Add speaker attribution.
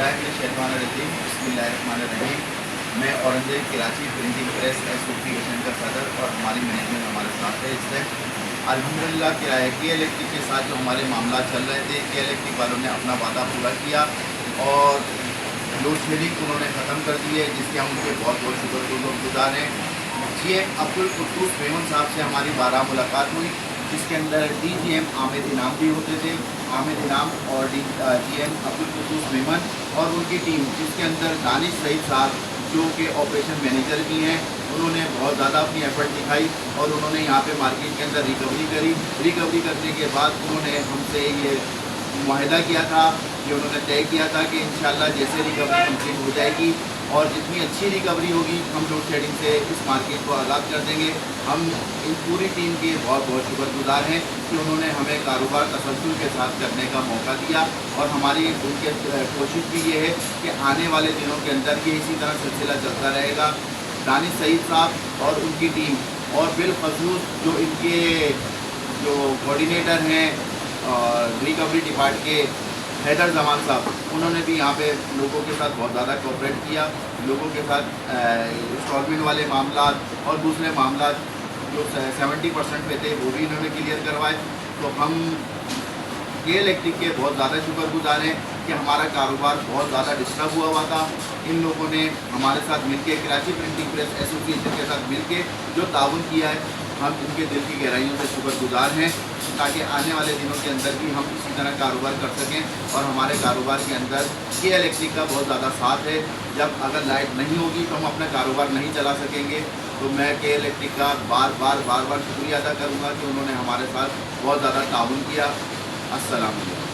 Speaker 1: बिस्मिल्लाहिर्रहमानिर्रहीम बिस्मिल्लाहिर्रहमानिर्रहीम। मैं Aurangzeb Karachi printing press association का सदर और हमारी मैनेजमेंट हमारे साथ है। इस टाइम अल्हम्दुलिल्लाह के इलेक्ट्रिक के साथ जो हमारे मामला चल रहे थे, के इलेक्ट्रिक वालों ने अपना वादा पूरा किया और लोड शेडिंग उन्होंने ख़त्म कर दी है, जिसके हम उनके बहुत बहुत शुक्रगुजार हैं। GM अब्दुल कुद्दूस मेमन साहब से हमारी 12 मुलाकात हुई, जिसके अंदर DGM आमिर इनाम भी होते थे, आमिर इनाम और GM अब्दुल कुद्दूस मेमन और उनकी टीम, जिसके अंदर दानिश सईद साहब जो कि ऑपरेशन मैनेजर भी हैं, उन्होंने बहुत ज़्यादा अपनी एफर्ट दिखाई और उन्होंने यहाँ पे मार्केट के अंदर रिकवरी करी। रिकवरी करने के बाद उन्होंने हमसे ये मुआहदा किया था कि उन्होंने तय किया था कि इंशाल्लाह जैसे रिकवरी कंप्लीट हो जाएगी और जितनी अच्छी रिकवरी होगी हम लोड शेडिंग से इस मार्केट को आज़ाद कर देंगे। हम इन पूरी टीम के बहुत बहुत शुक्रगुजार हैं कि उन्होंने हमें कारोबार तसल्सल के साथ करने का मौका दिया और हमारी उनके कोशिश भी ये है कि आने वाले दिनों के अंदर ये इसी तरह सिलसिला चलता रहेगा। दानिश सईद साहब और उनकी टीम और बिलखसूस जो इनके जो कोऑर्डिनेटर हैं रिकवरी डिपार्ट के हैदर जमान साहब, उन्होंने भी यहाँ पे लोगों के साथ बहुत ज़्यादा कोऑपरेट किया। लोगों के साथ इंस्टॉलमेंट वाले मामला और दूसरे मामला जो 70% पे थे वो भी इन्होंने क्लियर करवाए। तो हम के इलेक्ट्रिक के बहुत ज़्यादा शुक्रगुजार हैं कि हमारा कारोबार बहुत ज़्यादा डिस्टर्ब हुआ था। इन लोगों ने हमारे साथ मिलके कराची प्रिंटिंग प्रेस एसोसिएशन के साथ मिलके जो ताउन किया है, हम इनके दिल की गहराइयों से शुक्रगुजार हैं, ताकि आने वाले दिनों के अंदर भी हम इसी तरह कारोबार कर सकें और हमारे कारोबार के अंदर के इलेक्ट्रिक का बहुत ज़्यादा साथ है। जब अगर लाइट नहीं होगी तो हम अपना कारोबार नहीं चला सकेंगे। तो मैं के इलेक्ट्रिक का बार बार शुक्रिया अदा करूँगा कि उन्होंने हमारे साथ बहुत ज़्यादा ताउन किया। अस्सलाम वालेकुम।